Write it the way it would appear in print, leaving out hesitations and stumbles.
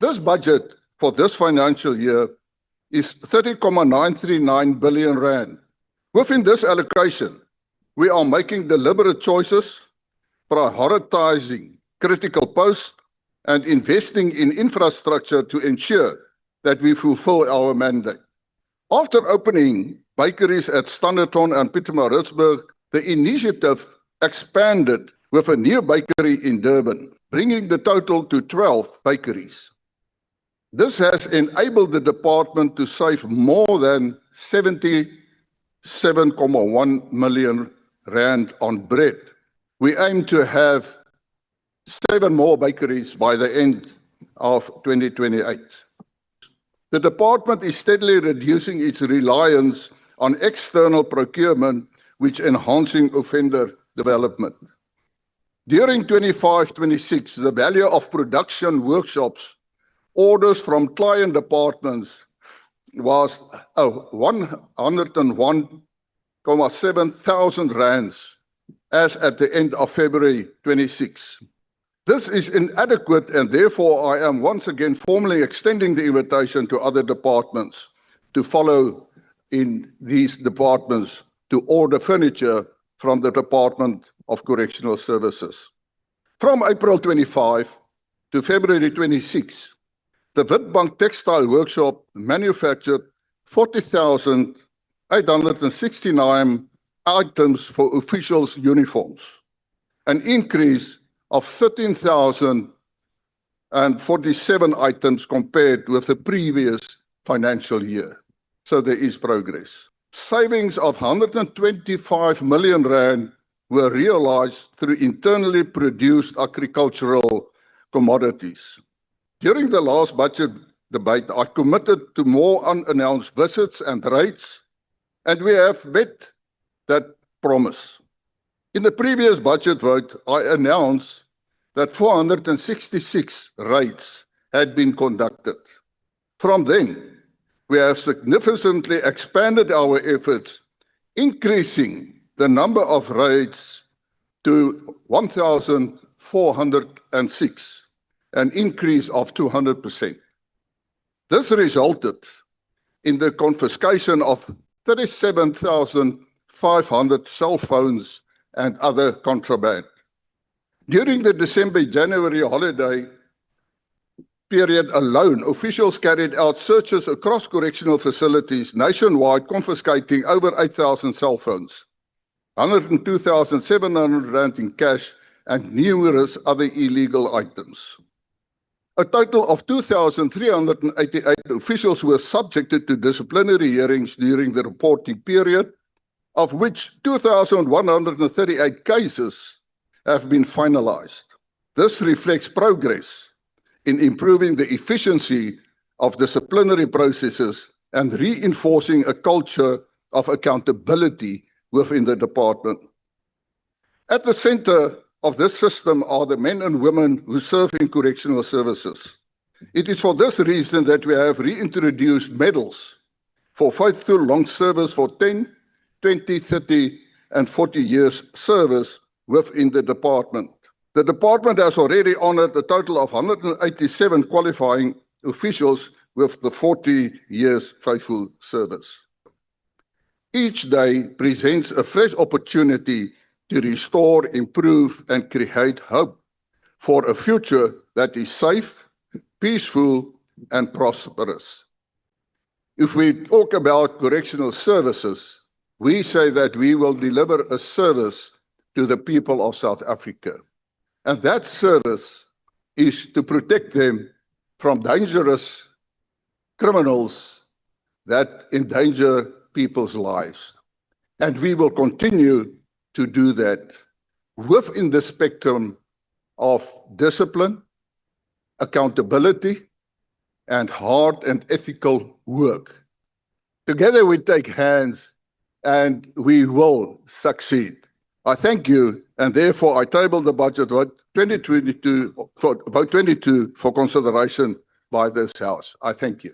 This budget for this financial year is 30.939 billion rand. Within this allocation, we are making deliberate choices, prioritizing critical posts, and investing in infrastructure to ensure that we fulfill our mandate. After opening bakeries at Standerton and Pietermaritzburg, the initiative expanded with a new bakery in Durban, bringing the total to 12 bakeries. This has enabled the department to save more than 77.1 million rand on bread. We aim to have 7 more bakeries by the end of 2028. The department is steadily reducing its reliance on external procurement, which enhancing offender development. During 25-26, the value of production workshops orders from client departments was 101.7 thousand rands as at the end of February 26. This is inadequate, and therefore I am once again formally extending the invitation to other departments to follow in these departments to order furniture from the Department of Correctional Services. From April 25 to February 26, the Witbank Textile Workshop manufactured 40,869 items for officials' uniforms, an increase of 13,047 items compared with the previous financial year. So there is progress. Savings of 125 million rand were realized through internally produced agricultural commodities. During the last budget debate, I committed to more unannounced visits and raids, and we have met that promise. In the previous budget vote, I announced that 466 raids had been conducted. From then, we have significantly expanded our efforts, increasing the number of raids to 1,406, an increase of 200%. This resulted in the confiscation of 37,500 cell phones and other contraband. During the December-January holiday period alone, officials carried out searches across correctional facilities nationwide, confiscating over 8,000 cell phones, 102,700 rand in cash, and numerous other illegal items. A total of 2,388 officials were subjected to disciplinary hearings during the reporting period, of which 2,138 cases have been finalized. This reflects progress in improving the efficiency of disciplinary processes and reinforcing a culture of accountability within the department. At the center of this system are the men and women who serve in correctional services. It is for this reason that we have reintroduced medals for faithful long service for 10, 20, 30, and 40 years service within the department. The department has already honored a total of 187 qualifying officials with the 40 years faithful service. Each day presents a fresh opportunity to restore, improve, and create hope for a future that is safe, peaceful, and prosperous. If we talk about correctional services, we say that we will deliver a service to the people of South Africa. And that service is to protect them from dangerous criminals that endanger people's lives. And we will continue to do that within the spectrum of discipline, accountability, and hard and ethical work. Together we take hands and we will succeed. I thank you, and therefore I table the budget vote 2022 for consideration by this House. I thank you.